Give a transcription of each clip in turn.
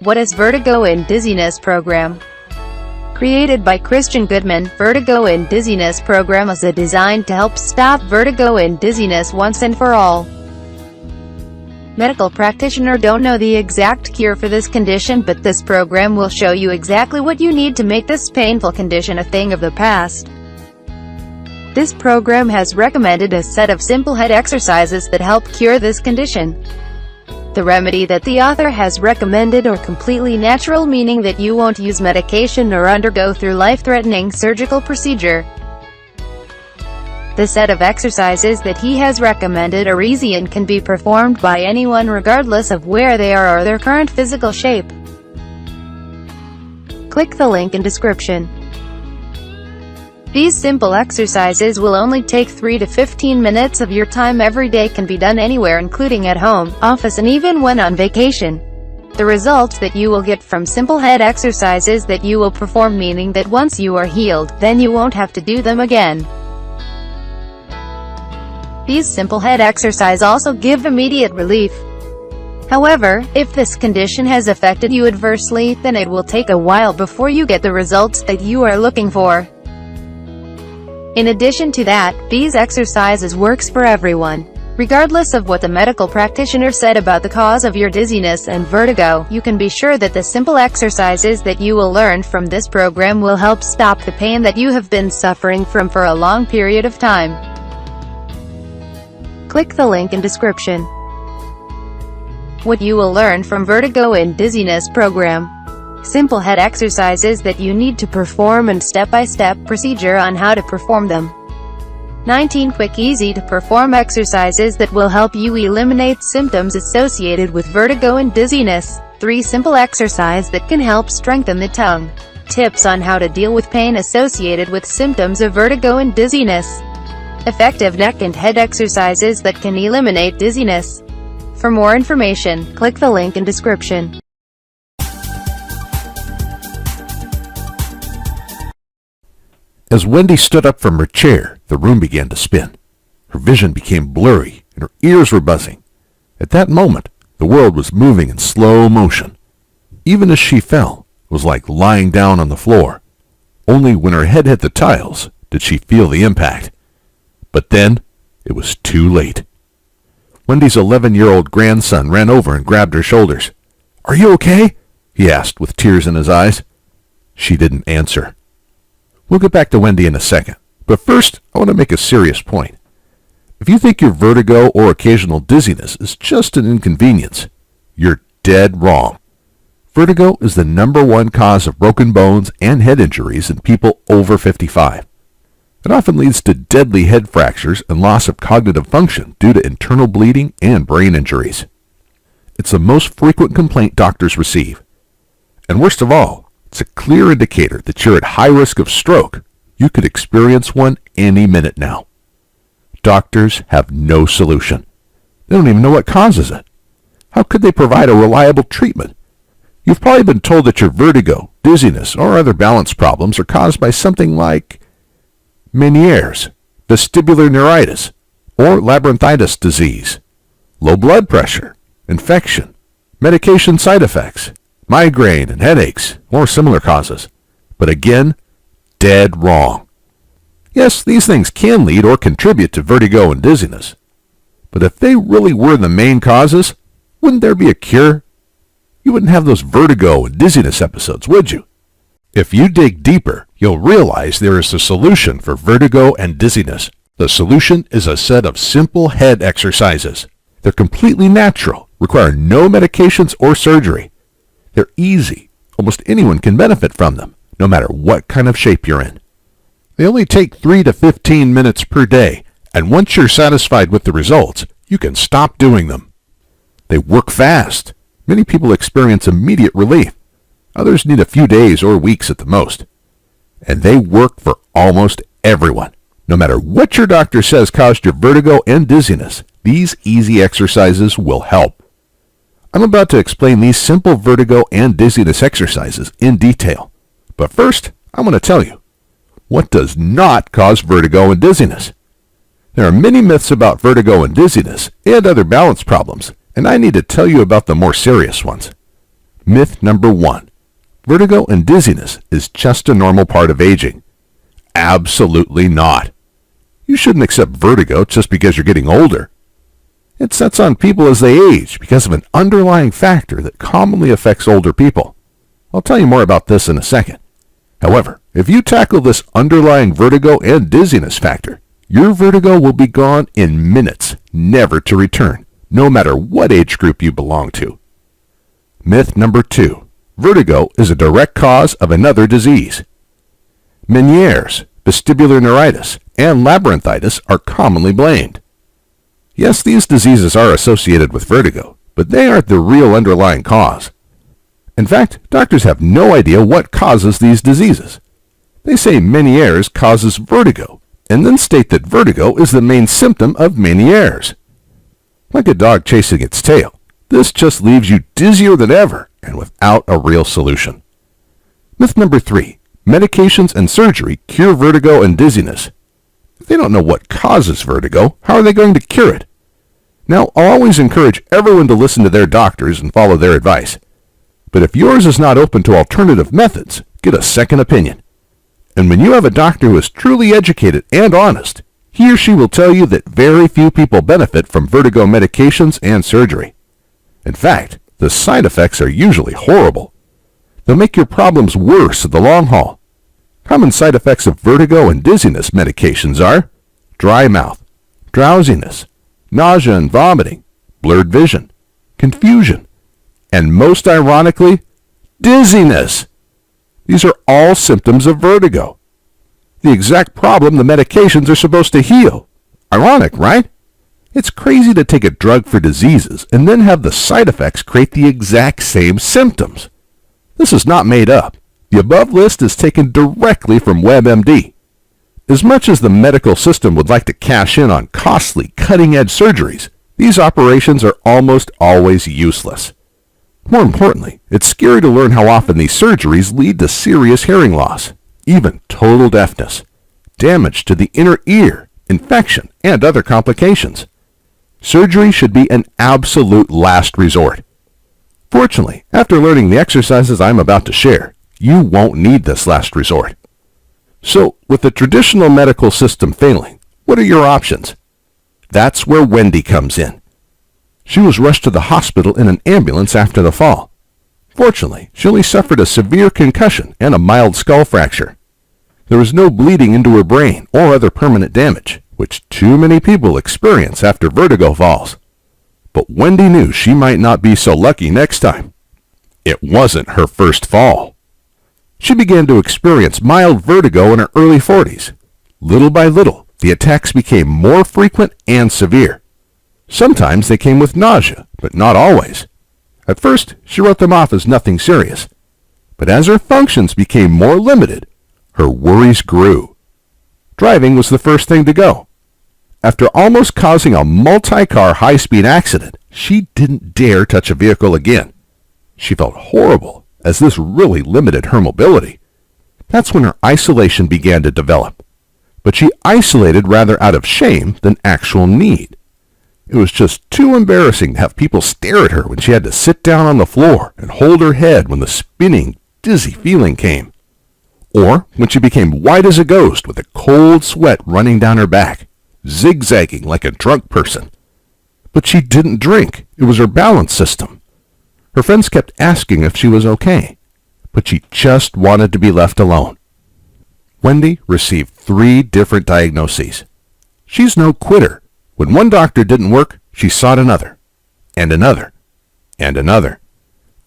What is Vertigo and Dizziness program? Created by Goodman, Vertigo and Dizziness program is designed to help stop vertigo and dizziness once and for all. Medical practitioner don't know the exact cure for this condition, but this program will show you exactly what you need to make this painful condition a thing of the past. This program has recommended a set of simple head exercises that help cure this condition. The remedy that the author has recommended are completely natural, meaning that you won't use medication or undergo through life-threatening surgical procedure. The set of exercises that he has recommended are easy and can be performed by anyone regardless of where they are or their current physical shape. Click the link in description. These simple exercises will only take 3 to 15 minutes of your time every day, can be done anywhere including at home, office and even when on vacation. The results that you will get from simple head exercises that you will perform, meaning that once you are healed, then you won't have to do them again. These simple head exercises also give immediate relief. However, if this condition has affected you adversely, then it will take a while before you get the results that you are looking for. In addition to that, these exercises works for everyone. Regardless of what the medical practitioner said about the cause of your dizziness and vertigo, you can be sure that the simple exercises that you will learn from this program will help stop the pain that you have been suffering from for a long period of time. Click the link in description. What you will learn from Vertigo and Dizziness program. Simple head exercises that you need to perform and step-by-step procedure on how to perform them. 19 quick, easy-to-perform exercises that will help you eliminate symptoms associated with vertigo and dizziness. 3 simple exercises that can help strengthen the tongue. Tips on how to deal with pain associated with symptoms of vertigo and dizziness. Effective neck and head exercises that can eliminate dizziness. For more information, click the link in description. As Wendy stood up from her chair, the room began to spin. Her vision became blurry, and her ears were buzzing. At that moment, the world was moving in slow motion. Even as she fell, it was like lying down on the floor. Only when her head hit the tiles did she feel the impact. But then, it was too late. Wendy's 11-year-old grandson ran over and grabbed her shoulders. "Are you okay?" he asked with tears in his eyes. She didn't answer. We'll get back to Wendy in a second, but first, I want to make a serious point. If you think your vertigo or occasional dizziness is just an inconvenience, you're dead wrong. Vertigo is the #1 cause of broken bones and head injuries in people over 55. It often leads to deadly head fractures and loss of cognitive function due to internal bleeding and brain injuries. It's the most frequent complaint doctors receive. And worst of all, it's a clear indicator that you're at high risk of stroke. You could experience one any minute now. Doctors have no solution. They don't even know what causes it. How could they provide a reliable treatment? You've probably been told that your vertigo, dizziness, or other balance problems are caused by something like Meniere's, vestibular neuritis, or labyrinthitis disease, low blood pressure, infection, medication side effects, migraine and headaches, or similar causes. But again, dead wrong. Yes, these things can lead or contribute to vertigo and dizziness. But if they really were the main causes, wouldn't there be a cure? You wouldn't have those vertigo and dizziness episodes, would you? If you dig deeper, you'll realize there is a solution for vertigo and dizziness. The solution is a set of simple head exercises. They're completely natural, require no medications or surgery. They're easy. Almost anyone can benefit from them, no matter what kind of shape you're in. They only take 3 to 15 minutes per day, and once you're satisfied with the results, you can stop doing them. They work fast. Many people experience immediate relief. Others need a few days or weeks at the most. And they work for almost everyone. No matter what your doctor says caused your vertigo and dizziness, these easy exercises will help. I'm about to explain these simple vertigo and dizziness exercises in detail. But first, I want to tell you, what does not cause vertigo and dizziness? There are many myths about vertigo and dizziness and other balance problems, and I need to tell you about the more serious ones. Myth number 1. Vertigo and dizziness is just a normal part of aging. Absolutely not. You shouldn't accept vertigo just because you're getting older. It sets on people as they age because of an underlying factor that commonly affects older people. I'll tell you more about this in a second. However, if you tackle this underlying vertigo and dizziness factor, your vertigo will be gone in minutes, never to return, no matter what age group you belong to. Myth number 2. Vertigo is a direct cause of another disease. Meniere's, vestibular neuritis, and labyrinthitis are commonly blamed. Yes, these diseases are associated with vertigo, but they aren't the real underlying cause. In fact, doctors have no idea what causes these diseases. They say Meniere's causes vertigo, and then state that vertigo is the main symptom of Meniere's. Like a dog chasing its tail, this just leaves you dizzier than ever and without a real solution. Myth number 3. Medications and surgery cure vertigo and dizziness. If they don't know what causes vertigo, how are they going to cure it? Now, I'll always encourage everyone to listen to their doctors and follow their advice. But if yours is not open to alternative methods, get a second opinion. And when you have a doctor who is truly educated and honest, he or she will tell you that very few people benefit from vertigo medications and surgery. In fact, the side effects are usually horrible. They'll make your problems worse in the long haul. Common side effects of vertigo and dizziness medications are dry mouth, drowsiness, nausea and vomiting, blurred vision, confusion, and most ironically, dizziness. These are all symptoms of vertigo. The exact problem the medications are supposed to heal. Ironic, right? It's crazy to take a drug for diseases and then have the side effects create the exact same symptoms. This is not made up. The above list is taken directly from WebMD. As much as the medical system would like to cash in on costly, cutting-edge surgeries, these operations are almost always useless. More importantly, it's scary to learn how often these surgeries lead to serious hearing loss, even total deafness, damage to the inner ear, infection, and other complications. Surgery should be an absolute last resort. Fortunately, after learning the exercises I'm about to share, you won't need this last resort. So, with the traditional medical system failing, what are your options? That's where Wendy comes in. She was rushed to the hospital in an ambulance after the fall. Fortunately, she only suffered a severe concussion and a mild skull fracture. There was no bleeding into her brain or other permanent damage, which too many people experience after vertigo falls. But Wendy knew she might not be so lucky next time. It wasn't her first fall. She began to experience mild vertigo in her early 40s. Little by little, the attacks became more frequent and severe. Sometimes they came with nausea, but not always. At first, she wrote them off as nothing serious. But as her functions became more limited, her worries grew. Driving was the first thing to go. After almost causing a multi-car high-speed accident, she didn't dare touch a vehicle again. She felt horrible, as this really limited her mobility. That's when her isolation began to develop. But she isolated rather out of shame than actual need. It was just too embarrassing to have people stare at her when she had to sit down on the floor and hold her head when the spinning, dizzy feeling came. Or when she became white as a ghost with a cold sweat running down her back, zigzagging like a drunk person. But she didn't drink. It was her balance system. Her friends kept asking if she was okay, but she just wanted to be left alone. Wendy received 3 different diagnoses. She's no quitter. When one doctor didn't work, she sought another, and another, and another.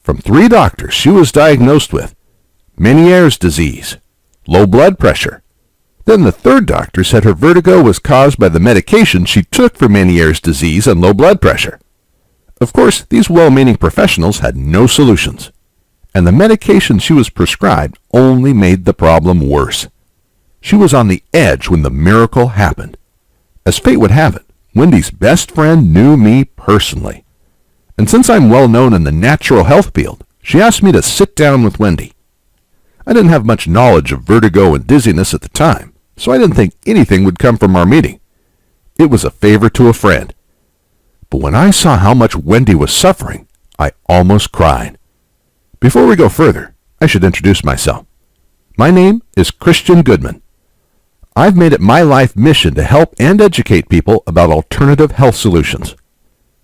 From 3 doctors, she was diagnosed with Meniere's disease, low blood pressure. Then the 3rd doctor said her vertigo was caused by the medication she took for Meniere's disease and low blood pressure. Of course, these well-meaning professionals had no solutions, and the medication she was prescribed only made the problem worse. She was on the edge when the miracle happened. As fate would have it, Wendy's best friend knew me personally. And since I'm well known in the natural health field, she asked me to sit down with Wendy. I didn't have much knowledge of vertigo and dizziness at the time, so I didn't think anything would come from our meeting. It was a favor to a friend. But when I saw how much Wendy was suffering, I almost cried. Before we go further, I should introduce myself. My name is Christian Goodman. I've made it my life mission to help and educate people about alternative health solutions.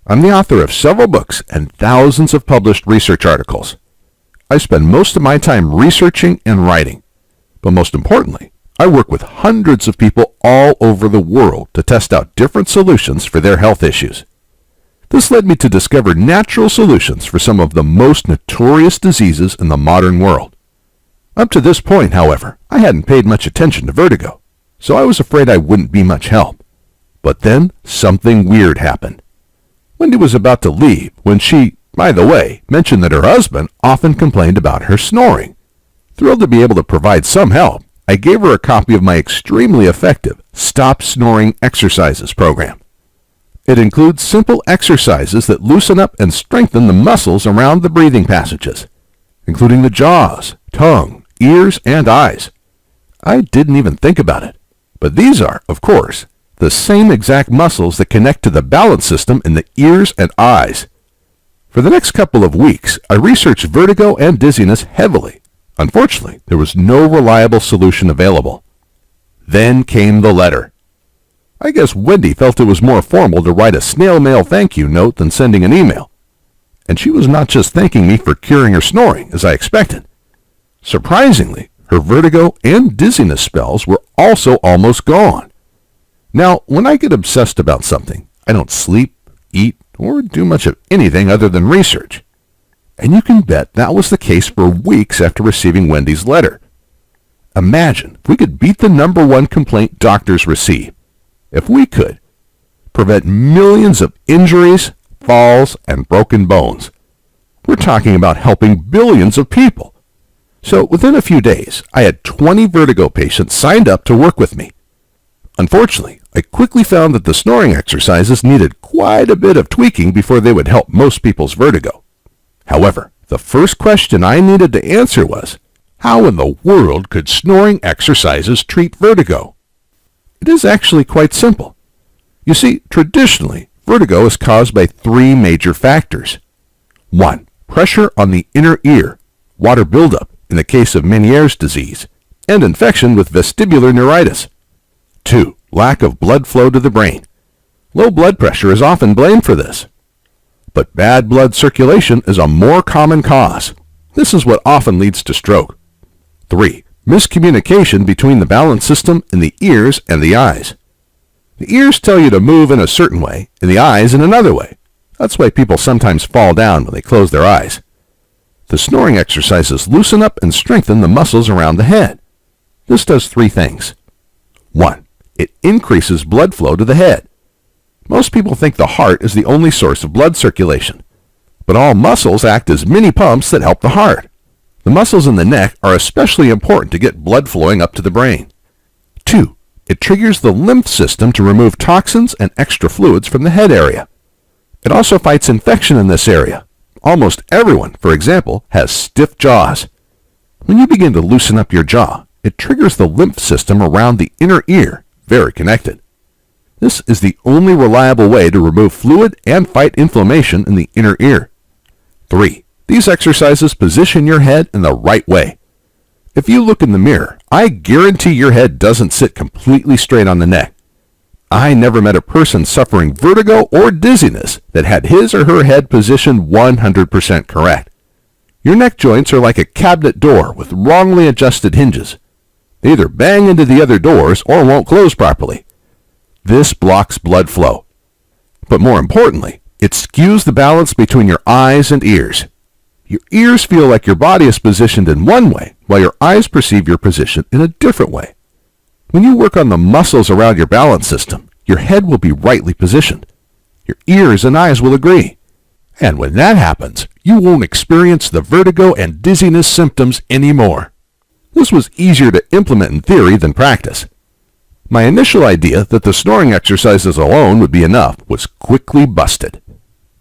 I'm the author of several books and thousands of published research articles. I spend most of my time researching and writing, but most importantly, I work with hundreds of people all over the world to test out different solutions for their health issues. This led me to discover natural solutions for some of the most notorious diseases in the modern world. Up to this point, however, I hadn't paid much attention to vertigo, so I was afraid I wouldn't be much help. But then something weird happened. Wendy was about to leave when she, by the way, mentioned that her husband often complained about her snoring. Thrilled to be able to provide some help, I gave her a copy of my extremely effective Stop Snoring Exercises program. It includes simple exercises that loosen up and strengthen the muscles around the breathing passages, including the jaws, tongue, ears, and eyes. I didn't even think about it, but these are, of course, the same exact muscles that connect to the balance system in the ears and eyes. For the next couple of weeks, I researched vertigo and dizziness heavily. Unfortunately, there was no reliable solution available. Then came the letter. I guess Wendy felt it was more formal to write a snail mail thank you note than sending an email. And she was not just thanking me for curing her snoring, as I expected. Surprisingly, her vertigo and dizziness spells were also almost gone. Now, when I get obsessed about something, I don't sleep, eat, or do much of anything other than research. And you can bet that was the case for weeks after receiving Wendy's letter. Imagine if we could beat the #1 complaint doctors receive. If we could prevent millions of injuries, falls, and broken bones. We're talking about helping billions of people. So within a few days, I had 20 vertigo patients signed up to work with me. Unfortunately, I quickly found that the snoring exercises needed quite a bit of tweaking before they would help most people's vertigo. However, the first question I needed to answer was, how in the world could snoring exercises treat vertigo? It is actually quite simple. You see, traditionally, vertigo is caused by 3 major factors. 1. Pressure on the inner ear, water buildup in the case of Meniere's disease, and infection with vestibular neuritis. 2. Lack of blood flow to the brain. Low blood pressure is often blamed for this. But bad blood circulation is a more common cause. This is what often leads to stroke. 3. Miscommunication between the balance system in the ears and the eyes. The ears tell you to move in a certain way, and the eyes in another way. That's why people sometimes fall down when they close their eyes. The snoring exercises loosen up and strengthen the muscles around the head. This does 3 things. 1. It increases blood flow to the head. Most people think the heart is the only source of blood circulation, but all muscles act as mini pumps that help the heart. The muscles in the neck are especially important to get blood flowing up to the brain. 2. It triggers the lymph system to remove toxins and extra fluids from the head area. It also fights infection in this area. Almost everyone, for example, has stiff jaws. When you begin to loosen up your jaw, it triggers the lymph system around the inner ear, very connected. This is the only reliable way to remove fluid and fight inflammation in the inner ear. 3. These exercises position your head in the right way. If you look in the mirror, I guarantee your head doesn't sit completely straight on the neck. I never met a person suffering vertigo or dizziness that had his or her head positioned 100% correct. Your neck joints are like a cabinet door with wrongly adjusted hinges. They either bang into the other doors or won't close properly. This blocks blood flow. But more importantly, it skews the balance between your eyes and ears. Your ears feel like your body is positioned in one way, while your eyes perceive your position in a different way. When you work on the muscles around your balance system, your head will be rightly positioned. Your ears and eyes will agree. And when that happens, you won't experience the vertigo and dizziness symptoms anymore. This was easier to implement in theory than practice. My initial idea that the snoring exercises alone would be enough was quickly busted.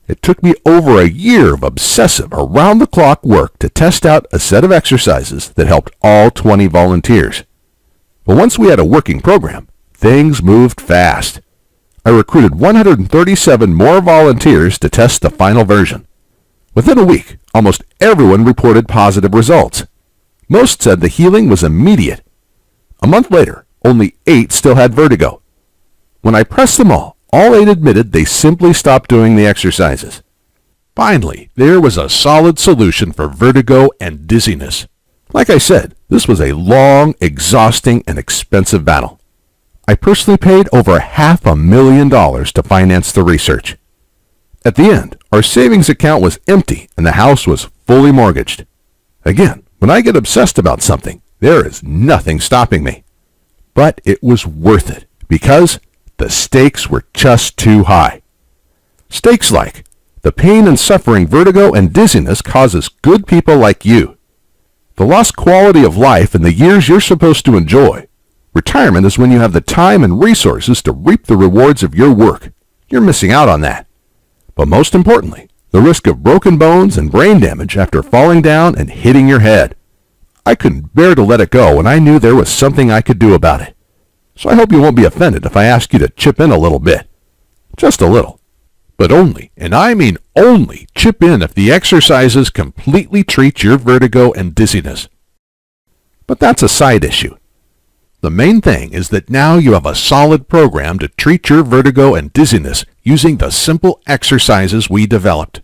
It took me over a year of obsessive, around-the-clock work to test out a set of exercises that helped all 20 volunteers. But once we had a working program, things moved fast. I recruited 137 more volunteers to test the final version. Within a week, almost everyone reported positive results. Most said the healing was immediate. A month later, only 8 still had vertigo. When I pressed them all 8 admitted they simply stopped doing the exercises. Finally, there was a solid solution for vertigo and dizziness. Like I said, this was a long, exhausting, and expensive battle. I personally paid over $500,000 to finance the research. At the end, our savings account was empty and the house was fully mortgaged. Again, when I get obsessed about something, there is nothing stopping me. But it was worth it because the stakes were just too high. Stakes like the pain and suffering vertigo and dizziness causes good people like you. The lost quality of life and the years you're supposed to enjoy. Retirement is when you have the time and resources to reap the rewards of your work. You're missing out on that. But most importantly, the risk of broken bones and brain damage after falling down and hitting your head. I couldn't bear to let it go, and I knew there was something I could do about it. So I hope you won't be offended if I ask you to chip in a little bit. Just a little. But only, and I mean only, chip in if the exercises completely treat your vertigo and dizziness. But that's a side issue. The main thing is that now you have a solid program to treat your vertigo and dizziness using the simple exercises we developed.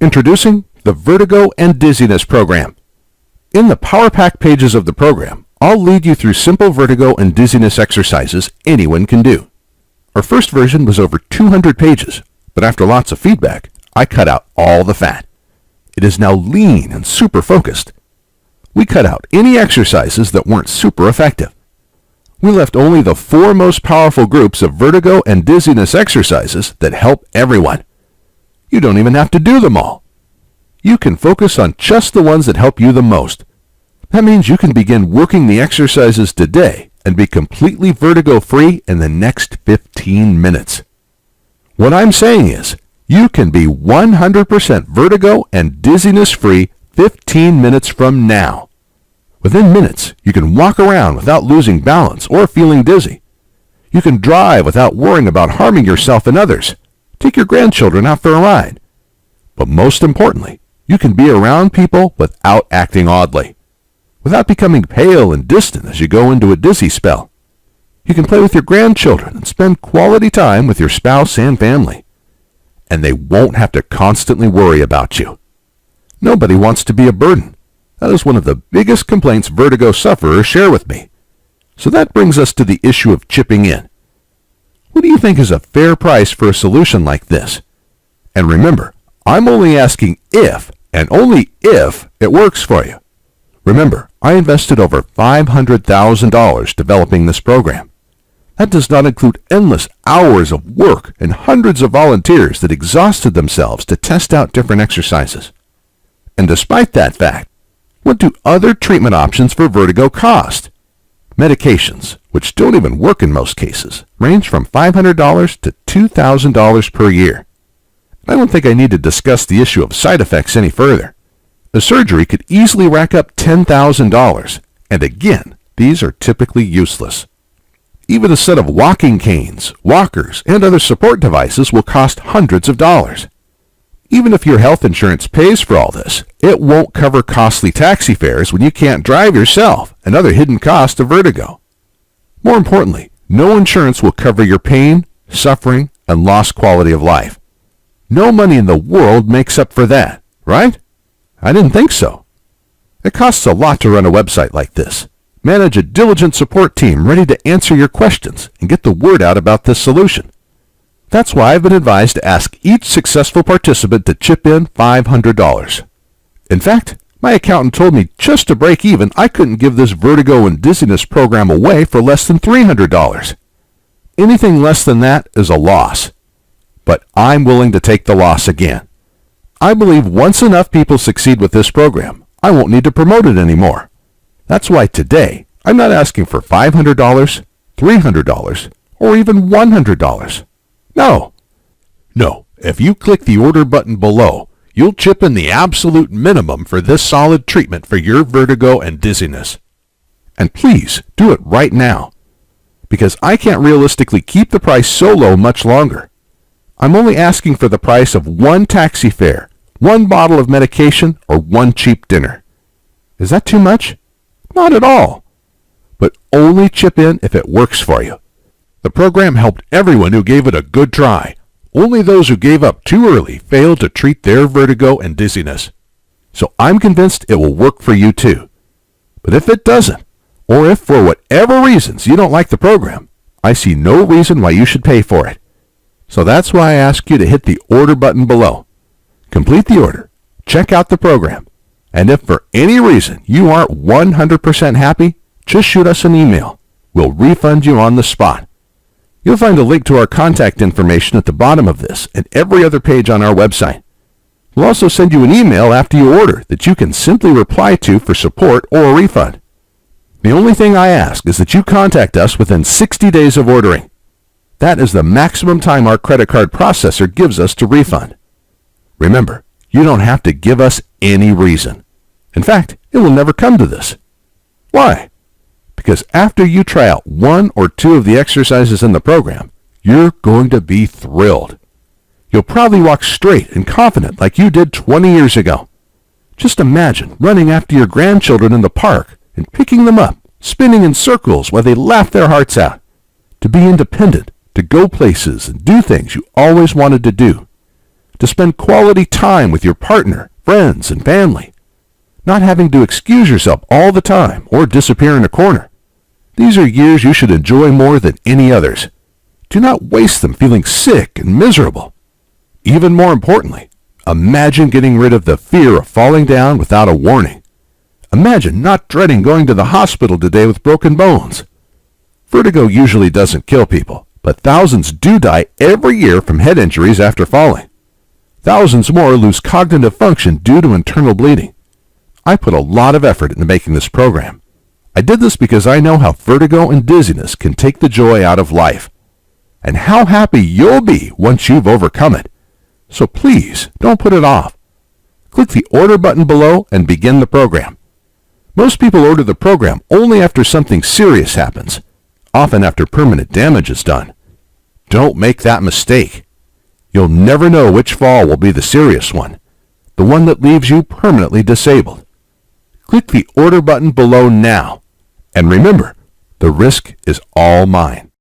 Introducing the Vertigo and Dizziness program. In the Power Pack pages of the program, I'll lead you through simple vertigo and dizziness exercises anyone can do. Our first version was over 200 pages, but after lots of feedback, I cut out all the fat. It is now lean and super focused. We cut out any exercises that weren't super effective. We left only the 4 most powerful groups of vertigo and dizziness exercises that help everyone. You don't even have to do them all. You can focus on just the ones that help you the most. That means you can begin working the exercises today and be completely vertigo-free in the next 15 minutes. What I'm saying is, you can be 100% vertigo and dizziness-free 15 minutes from now. Within minutes, you can walk around without losing balance or feeling dizzy. You can drive without worrying about harming yourself and others. Take your grandchildren out for a ride. But most importantly, you can be around people without acting oddly, without becoming pale and distant as you go into a dizzy spell. You can play with your grandchildren and spend quality time with your spouse and family. And they won't have to constantly worry about you. Nobody wants to be a burden. That is one of the biggest complaints vertigo sufferers share with me. So that brings us to the issue of chipping in. What do you think is a fair price for a solution like this? And remember, I'm only asking if, and only if, it works for you. Remember, I invested over $500,000 developing this program. That does not include endless hours of work and hundreds of volunteers that exhausted themselves to test out different exercises. And despite that fact, what do other treatment options for vertigo cost? Medications, which don't even work in most cases, range from $500 to $2,000 per year. I don't think I need to discuss the issue of side effects any further. A surgery could easily rack up $10,000, and again, these are typically useless. Even a set of walking canes, walkers, and other support devices will cost hundreds of dollars. Even if your health insurance pays for all this, it won't cover costly taxi fares when you can't drive yourself and other hidden costs of vertigo. More importantly, no insurance will cover your pain, suffering, and lost quality of life. No money in the world makes up for that, right? I didn't think so. It costs a lot to run a website like this. Manage a diligent support team ready to answer your questions and get the word out about this solution. That's why I've been advised to ask each successful participant to chip in $500. In fact, my accountant told me just to break even, I couldn't give this vertigo and dizziness program away for less than $300. Anything less than that is a loss. But I'm willing to take the loss again. I believe once enough people succeed with this program, I won't need to promote it anymore. That's why today, I'm not asking for $500, $300, or even $100. No. If you click the order button below, you'll chip in the absolute minimum for this solid treatment for your vertigo and dizziness. And please do it right now, because I can't realistically keep the price so low much longer. I'm only asking for the price of one taxi fare, one bottle of medication, or one cheap dinner. Is that too much? Not at all. But only chip in if it works for you. The program helped everyone who gave it a good try. Only those who gave up too early failed to treat their vertigo and dizziness. So I'm convinced it will work for you too. But if it doesn't, or if for whatever reasons you don't like the program, I see no reason why you should pay for it. So that's why I ask you to hit the order button below. Complete the order, check out the program, and if for any reason you aren't 100% happy, just shoot us an email. We'll refund you on the spot. You'll find a link to our contact information at the bottom of this and every other page on our website. We'll also send you an email after you order that you can simply reply to for support or a refund. The only thing I ask is that you contact us within 60 days of ordering. That is the maximum time our credit card processor gives us to refund. Remember, you don't have to give us any reason. In fact, it will never come to this. Why? Because after you try out one or two of the exercises in the program, you're going to be thrilled. You'll probably walk straight and confident like you did 20 years ago. Just imagine running after your grandchildren in the park and picking them up, spinning in circles while they laugh their hearts out. To be independent, to go places and do things you always wanted to do. To spend quality time with your partner, friends, and family. Not having to excuse yourself all the time or disappear in a corner. These are years you should enjoy more than any others. Do not waste them feeling sick and miserable. Even more importantly, imagine getting rid of the fear of falling down without a warning. Imagine not dreading going to the hospital today with broken bones. Vertigo usually doesn't kill people, but thousands do die every year from head injuries after falling. Thousands more lose cognitive function due to internal bleeding. I put a lot of effort into making this program. I did this because I know how vertigo and dizziness can take the joy out of life, and how happy you'll be once you've overcome it. So please, don't put it off. Click the order button below and begin the program. Most people order the program only after something serious happens, often after permanent damage is done. Don't make that mistake. You'll never know which fall will be the serious one, the one that leaves you permanently disabled. Click the order button below now. And remember, the risk is all mine.